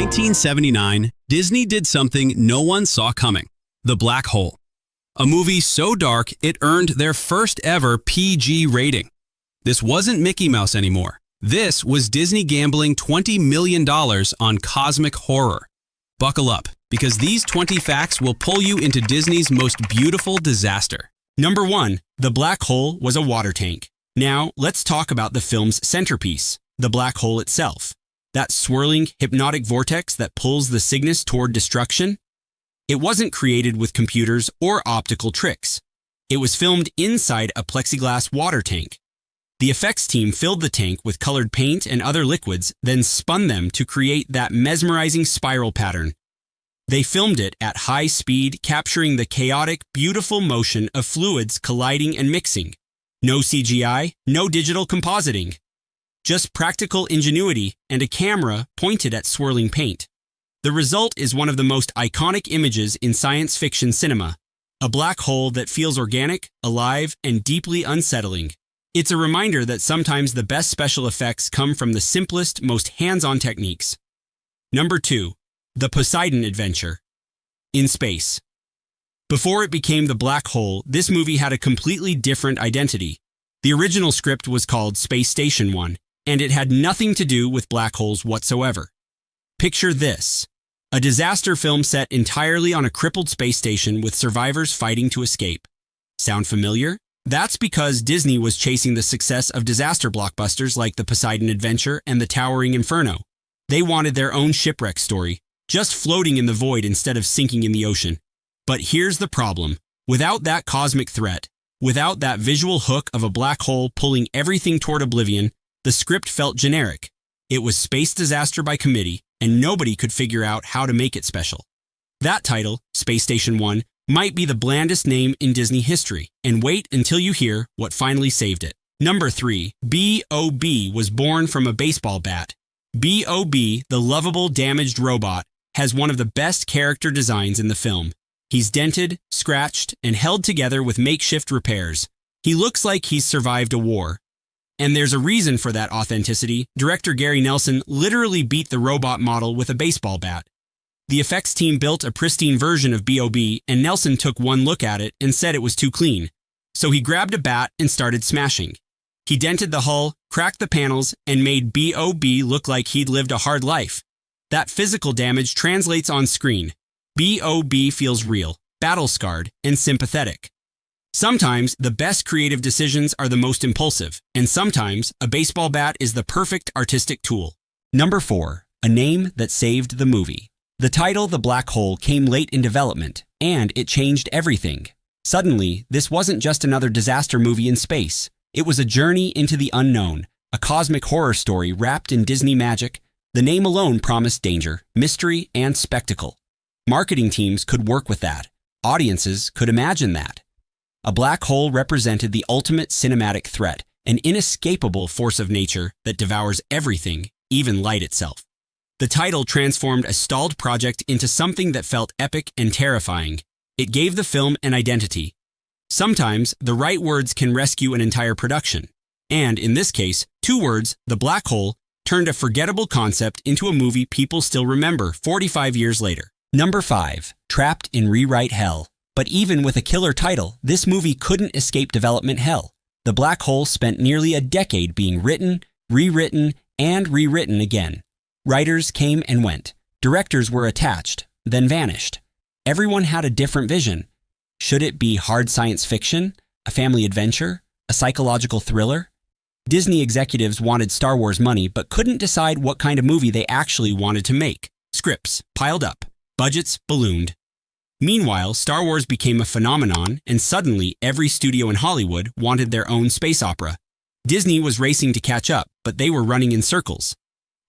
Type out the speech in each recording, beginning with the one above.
1979, Disney did something no one saw coming: The Black Hole. A movie so dark it earned their first ever PG rating. This wasn't Mickey Mouse anymore. This was Disney gambling $20 million on cosmic horror. Buckle up, because these 20 facts will pull you into Disney's most beautiful disaster. Number 1. The Black Hole was a water tank. Now, let's talk about the film's centerpiece, the black hole itself. That swirling, hypnotic vortex that pulls the Cygnus toward destruction? It wasn't created with computers or optical tricks. It was filmed inside a plexiglass water tank. The effects team filled the tank with colored paint and other liquids, then spun them to create that mesmerizing spiral pattern. They filmed it at high speed, capturing the chaotic, beautiful motion of fluids colliding and mixing. No CGI, no digital compositing. Just practical ingenuity and a camera pointed at swirling paint. The result is one of the most iconic images in science fiction cinema, a black hole that feels organic, alive, and deeply unsettling. It's a reminder that sometimes the best special effects come from the simplest, most hands-on techniques. Number 2. The Poseidon Adventure. In space. Before it became The Black Hole, this movie had a completely different identity. The original script was called Space Station 1, and it had nothing to do with black holes whatsoever. Picture this: a disaster film set entirely on a crippled space station with survivors fighting to escape. Sound familiar? That's because Disney was chasing the success of disaster blockbusters like The Poseidon Adventure and The Towering Inferno. They wanted their own shipwreck story, just floating in the void instead of sinking in the ocean. But here's the problem. Without that cosmic threat, without that visual hook of a black hole pulling everything toward oblivion, the script felt generic. It was space disaster by committee, and nobody could figure out how to make it special. That title, Space Station 1, might be the blandest name in Disney history, and wait until you hear what finally saved it. Number 3. B.O.B. was born from a baseball bat. B.O.B., the lovable, damaged robot, has one of the best character designs in the film. He's dented, scratched, and held together with makeshift repairs. He looks like he's survived a war. And there's a reason for that authenticity. Director Gary Nelson literally beat the robot model with a baseball bat. The effects team built a pristine version of B.O.B., and Nelson took one look at it and said it was too clean. So he grabbed a bat and started smashing. He dented the hull, cracked the panels, and made B.O.B. look like he'd lived a hard life. That physical damage translates on screen. B.O.B. feels real, battle-scarred, and sympathetic. Sometimes the best creative decisions are the most impulsive, and sometimes a baseball bat is the perfect artistic tool. Number 4. A name that saved the movie. The title The Black Hole came late in development, and it changed everything. Suddenly, this wasn't just another disaster movie in space. It was a journey into the unknown, a cosmic horror story wrapped in Disney magic. The name alone promised danger, mystery, and spectacle. Marketing teams could work with that. Audiences could imagine that. A black hole represented the ultimate cinematic threat, an inescapable force of nature that devours everything, even light itself. The title transformed a stalled project into something that felt epic and terrifying. It gave the film an identity. Sometimes, the right words can rescue an entire production. And in this case, 2 words, The Black Hole, turned a forgettable concept into a movie people still remember 45 years later. Number 5. Trapped in Rewrite Hell. But even with a killer title, this movie couldn't escape development hell. The Black Hole spent nearly a decade being written, rewritten, and rewritten again. Writers came and went. Directors were attached, then vanished. Everyone had a different vision. Should it be hard science fiction, a family adventure, a psychological thriller? Disney executives wanted Star Wars money but couldn't decide what kind of movie they actually wanted to make. Scripts piled up. Budgets ballooned. Meanwhile, Star Wars became a phenomenon, and suddenly every studio in Hollywood wanted their own space opera. Disney was racing to catch up, but they were running in circles.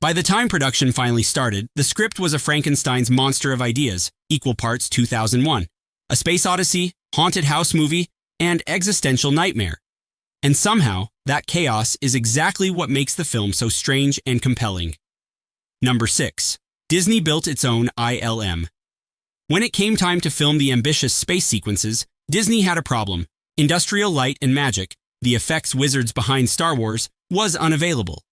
By the time production finally started, the script was a Frankenstein's monster of ideas, equal parts 2001, a space odyssey, haunted house movie, and existential nightmare. And somehow, that chaos is exactly what makes the film so strange and compelling. Number 6. Disney built its own ILM. When it came time to film the ambitious space sequences, Disney had a problem. Industrial light and magic, the effects wizards behind Star Wars, was unavailable.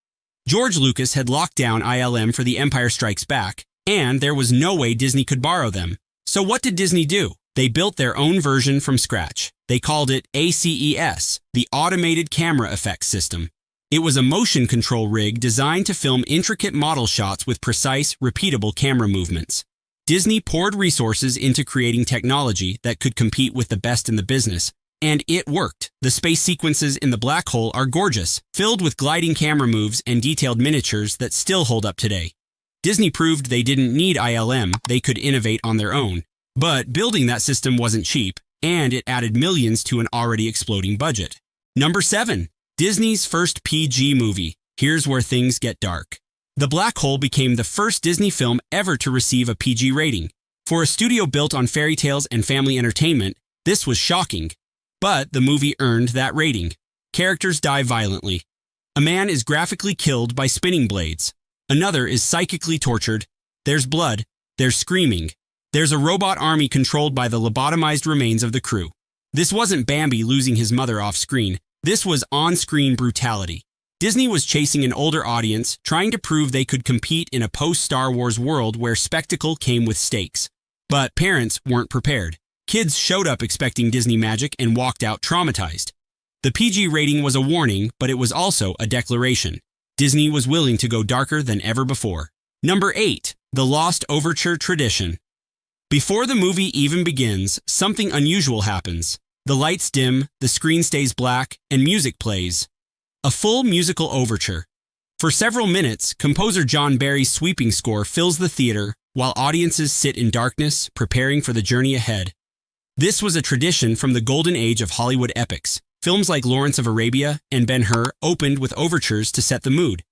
George Lucas had locked down ILM for The Empire Strikes Back, And there was no way Disney could borrow them. So what did Disney do? They built their own version from scratch. They called it ACES, the Automated Camera Effects System. It was a motion control rig designed to film intricate model shots with precise, repeatable camera movements. Disney poured resources into creating technology that could compete with the best in the business, and it worked. The space sequences in the black hole are gorgeous, filled with gliding camera moves and detailed miniatures that still hold up today. Disney proved they didn't need ILM, they could innovate on their own. But building that system wasn't cheap, and it added millions to an already exploding budget. Number 7. Disney's first PG movie. Here's where things get dark. The Black Hole became the first Disney film ever to receive a PG rating. For a studio built on fairy tales and family entertainment, this was shocking. But the movie earned that rating. Characters die violently. A man is graphically killed by spinning blades. Another is psychically tortured. There's blood. There's screaming. There's a robot army controlled by the lobotomized remains of the crew. This wasn't Bambi losing his mother off screen. This was on-screen brutality. Disney was chasing an older audience, trying to prove they could compete in a post-Star Wars world where spectacle came with stakes. But parents weren't prepared. Kids showed up expecting Disney magic and walked out traumatized. The PG rating was a warning, but it was also a declaration. Disney was willing to go darker than ever before. Number 8. The Lost Overture Tradition. Before the movie even begins, something unusual happens. The lights dim, the screen stays black, and music plays. A full musical overture. For several minutes, composer John Barry's sweeping score fills the theater, while audiences sit in darkness, preparing for the journey ahead. This was a tradition from the golden age of Hollywood epics. Films like Lawrence of Arabia and Ben-Hur opened with overtures to set the mood.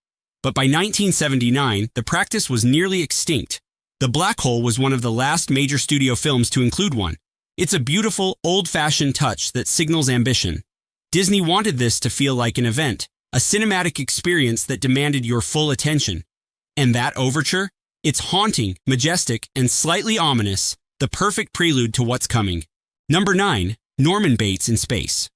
But by 1979, the practice was nearly extinct. The Black Hole was one of the last major studio films to include one. It's a beautiful, old-fashioned touch that signals ambition. Disney wanted this to feel like an event, a cinematic experience that demanded your full attention. And that overture? It's haunting, majestic, and slightly ominous, the perfect prelude to what's coming. Number 9. Norman Bates in space.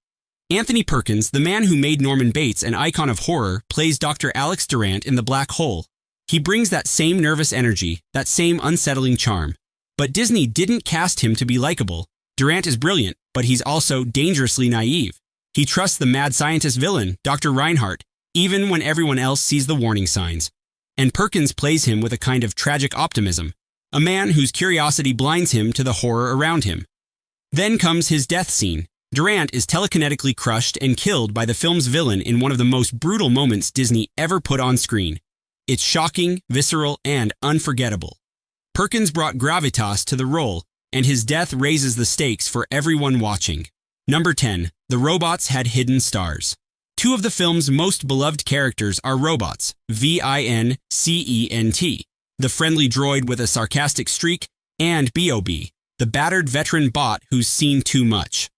Anthony Perkins, the man who made Norman Bates an icon of horror, plays Dr. Alex Durant in The Black Hole. He brings that same nervous energy, that same unsettling charm. But Disney didn't cast him to be likable. Durant is brilliant, but he's also dangerously naive. He trusts the mad scientist villain, Dr. Reinhardt, even when everyone else sees the warning signs. And Perkins plays him with a kind of tragic optimism, a man whose curiosity blinds him to the horror around him. Then comes his death scene. Durant is telekinetically crushed and killed by the film's villain in one of the most brutal moments Disney ever put on screen. It's shocking, visceral, and unforgettable. Perkins brought gravitas to the role, and his death raises the stakes for everyone watching. Number 10. The robots had hidden stars. Two of the film's most beloved characters are robots, Vincent, the friendly droid with a sarcastic streak, and Bob, the battered veteran bot who's seen too much.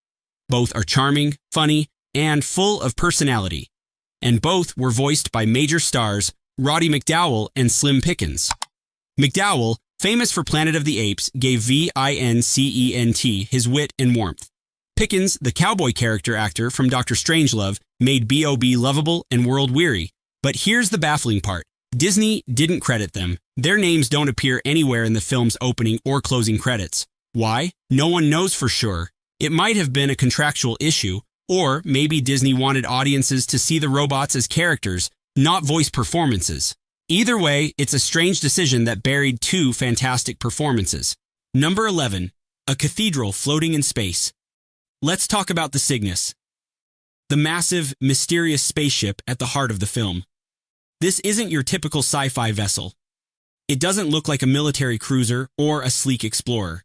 Both are charming, funny, and full of personality. And both were voiced by major stars Roddy McDowall and Slim Pickens. McDowall, famous for Planet of the Apes, gave Vincent his wit and warmth. Pickens, the cowboy character actor from Dr. Strangelove, made Bob lovable and world-weary. But here's the baffling part. Disney didn't credit them. Their names don't appear anywhere in the film's opening or closing credits. Why? No one knows for sure. It might have been a contractual issue, or maybe Disney wanted audiences to see the robots as characters, not voice performances. Either way, it's a strange decision that buried two fantastic performances. Number 11. A cathedral floating in space. Let's talk about the Cygnus, the massive, mysterious spaceship at the heart of the film. This isn't your typical sci-fi vessel. It doesn't look like a military cruiser or a sleek explorer.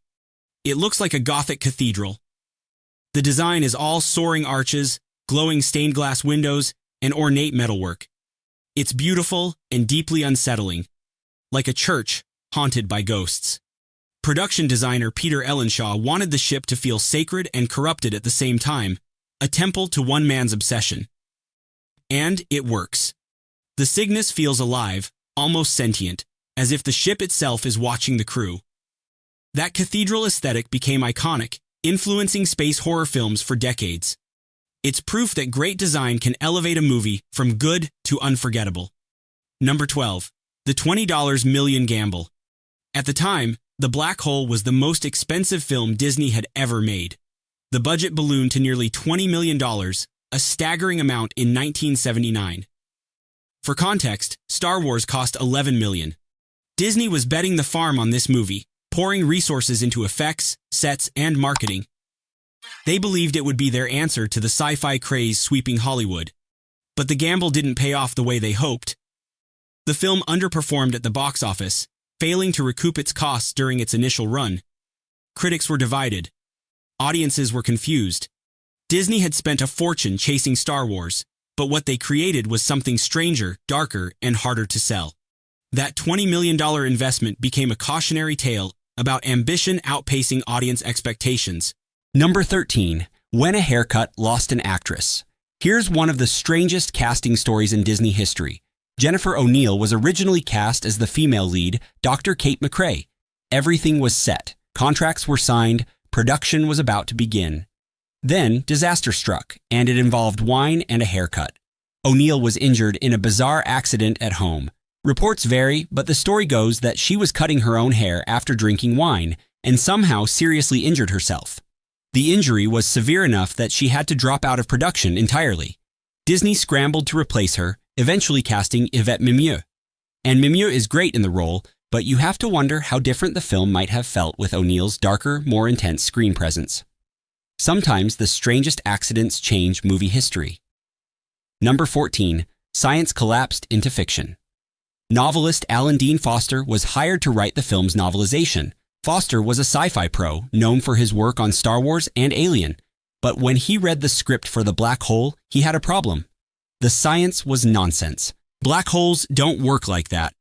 It looks like a Gothic cathedral. The design is all soaring arches, glowing stained glass windows, and ornate metalwork. It's beautiful and deeply unsettling, like a church haunted by ghosts. Production designer Peter Ellenshaw wanted the ship to feel sacred and corrupted at the same time, a temple to one man's obsession. And it works. The Cygnus feels alive, almost sentient, as if the ship itself is watching the crew. That cathedral aesthetic became iconic, influencing space horror films for decades. It's proof that great design can elevate a movie from good to unforgettable. Number 12. The $20 million gamble. At the time, The Black Hole was the most expensive film Disney had ever made. The budget ballooned to nearly $20 million, a staggering amount in 1979. For context, Star Wars cost $11 million. Disney was betting the farm on this movie, pouring resources into effects, sets, and marketing. They believed it would be their answer to the sci-fi craze sweeping Hollywood. But the gamble didn't pay off the way they hoped. The film underperformed at the box office, failing to recoup its costs during its initial run. Critics were divided. Audiences were confused. Disney had spent a fortune chasing Star Wars, but what they created was something stranger, darker, and harder to sell. That $20 million investment became a cautionary tale about ambition outpacing audience expectations. Number 13. When a Haircut Lost an Actress. Here's one of the strangest casting stories in Disney history. Jennifer O'Neill was originally cast as the female lead, Dr. Kate McRae. Everything was set. Contracts were signed. Production was about to begin. Then, disaster struck, and it involved wine and a haircut. O'Neill was injured in a bizarre accident at home. Reports vary, but the story goes that she was cutting her own hair after drinking wine and somehow seriously injured herself. The injury was severe enough that she had to drop out of production entirely. Disney scrambled to replace her, eventually casting Yvette Mimieux. And Mimieux is great in the role, but you have to wonder how different the film might have felt with O'Neill's darker, more intense screen presence. Sometimes the strangest accidents change movie history. Number 14. Science collapsed into fiction. Novelist Alan Dean Foster was hired to write the film's novelization. Foster was a sci-fi pro, known for his work on Star Wars and Alien. But when he read the script for The Black Hole, he had a problem. The science was nonsense. Black holes don't work like that.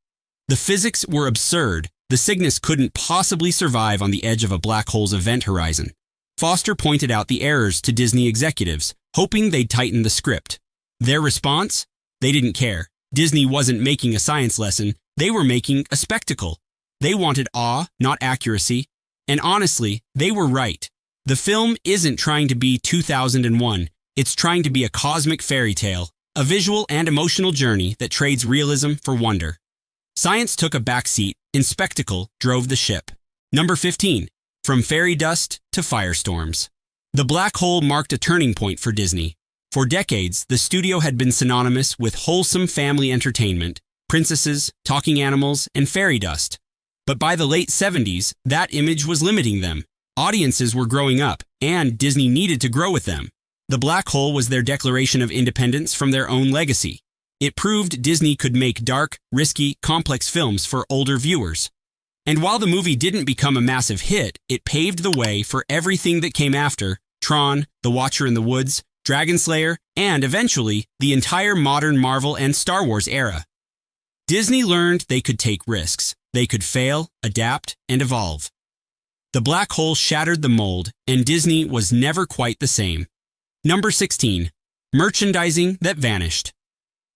The physics were absurd. The Cygnus couldn't possibly survive on the edge of a black hole's event horizon. Foster pointed out the errors to Disney executives, hoping they'd tighten the script. Their response? They didn't care. Disney wasn't making a science lesson. They were making a spectacle. They wanted awe, not accuracy. And honestly, they were right. The film isn't trying to be 2001. It's trying to be a cosmic fairy tale, a visual and emotional journey that trades realism for wonder. Science took a backseat, and spectacle drove the ship. Number 15. From fairy dust to firestorms. The Black Hole marked a turning point for Disney. For decades, the studio had been synonymous with wholesome family entertainment, princesses, talking animals, and fairy dust. But by the late 70s, that image was limiting them. Audiences were growing up, and Disney needed to grow with them. The Black Hole was their declaration of independence from their own legacy. It proved Disney could make dark, risky, complex films for older viewers. And while the movie didn't become a massive hit, it paved the way for everything that came after: Tron, The Watcher in the Woods, Dragon Slayer, and eventually, the entire modern Marvel and Star Wars era. Disney learned they could take risks. They could fail, adapt, and evolve. The Black Hole shattered the mold, and Disney was never quite the same. Number 16. Merchandising that vanished.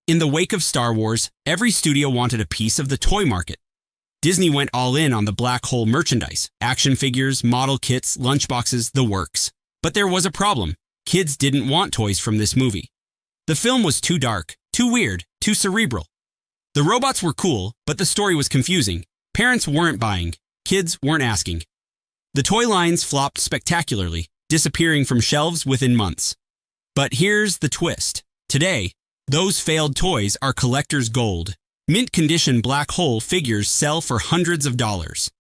In the wake of Star Wars, every studio wanted a piece of the toy market. Disney went all in on the Black Hole merchandise: action figures, model kits, lunchboxes, the works. But there was a problem. Kids didn't want toys from this movie. The film was too dark, too weird, too cerebral. The robots were cool, but the story was confusing. Parents weren't buying. Kids weren't asking. The toy lines flopped spectacularly, disappearing from shelves within months. But here's the twist. Today, those failed toys are collector's gold. Mint-condition Black Hole figures sell for hundreds of dollars.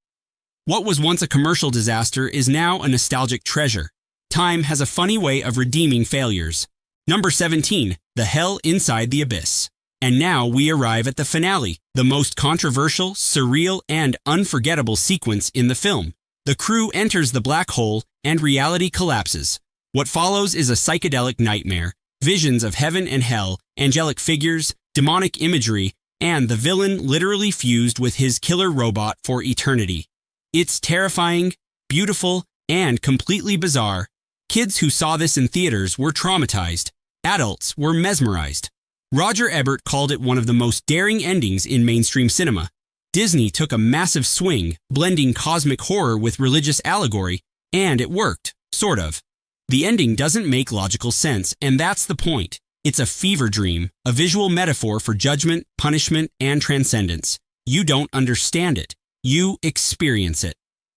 What was once a commercial disaster is now a nostalgic treasure. Time has a funny way of redeeming failures. Number 17. The Hell Inside the Abyss. And now we arrive at the finale, the most controversial, surreal, and unforgettable sequence in the film. The crew enters the black hole, and reality collapses. What follows is a psychedelic nightmare: visions of heaven and hell, angelic figures, demonic imagery, and the villain literally fused with his killer robot for eternity. It's terrifying, beautiful, and completely bizarre. Kids who saw this in theaters were traumatized. Adults were mesmerized. Roger Ebert called it one of the most daring endings in mainstream cinema. Disney took a massive swing, blending cosmic horror with religious allegory, and it worked, sort of. The ending doesn't make logical sense, and that's the point. It's a fever dream, a visual metaphor for judgment, punishment, and transcendence. You don't understand it. you experience it.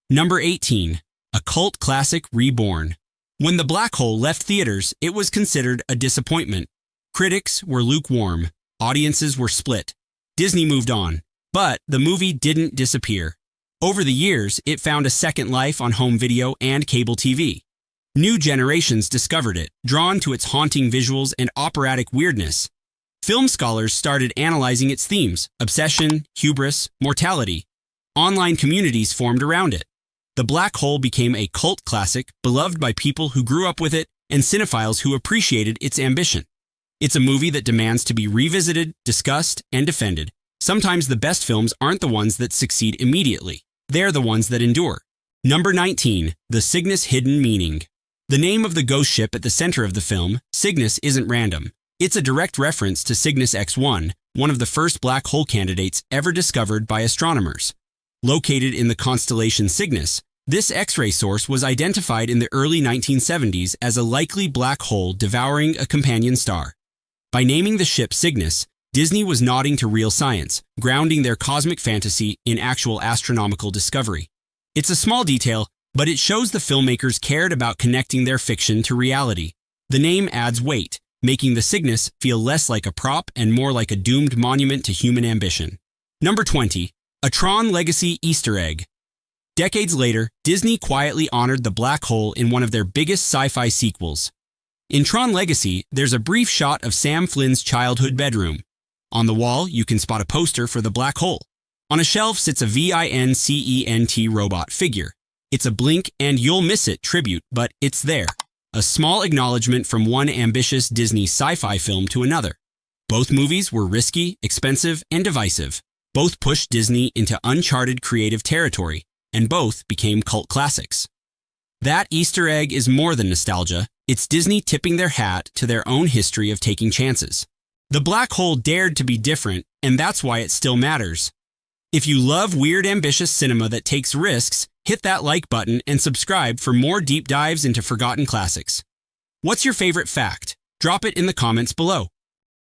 Number 18. A cult classic reborn. When The Black Hole left theaters, it was considered a disappointment. Critics were lukewarm. Audiences were split. Disney moved on. But the movie didn't disappear. Over the years, it found a second life on home video and cable TV. New generations discovered it, drawn to its haunting visuals and operatic weirdness. Film scholars started analyzing its themes: obsession, hubris, mortality. Online communities formed around it. The Black Hole became a cult classic, beloved by people who grew up with it and cinephiles who appreciated its ambition. It's a movie that demands to be revisited, discussed, and defended. Sometimes the best films aren't the ones that succeed immediately. They're the ones that endure. Number 19. The Cygnus Hidden Meaning. The name of the ghost ship at the center of the film, Cygnus, isn't random. It's a direct reference to Cygnus X1, one of the first black hole candidates ever discovered by astronomers. Located in the constellation Cygnus, this X-ray source was identified in the early 1970s as a likely black hole devouring a companion star. By naming the ship Cygnus, Disney was nodding to real science, grounding their cosmic fantasy in actual astronomical discovery. It's a small detail, but it shows the filmmakers cared about connecting their fiction to reality. The name adds weight, making the Cygnus feel less like a prop and more like a doomed monument to human ambition. Number 20. A Tron Legacy Easter Egg. Decades later, Disney quietly honored the black hole in one of their biggest sci-fi sequels. In Tron Legacy, there's a brief shot of Sam Flynn's childhood bedroom. On the wall, you can spot a poster for the black hole. On a shelf sits a VINCENT robot figure. It's a blink and you'll miss it tribute, but it's there. A small acknowledgement from one ambitious Disney sci-fi film to another. Both movies were risky, expensive, and divisive. Both pushed Disney into uncharted creative territory, and both became cult classics. That Easter egg is more than nostalgia. It's Disney tipping their hat to their own history of taking chances. The black hole dared to be different, and that's why it still matters. If you love weird, ambitious cinema that takes risks, hit that like button and subscribe for more deep dives into forgotten classics. What's your favorite fact? Drop it in the comments below.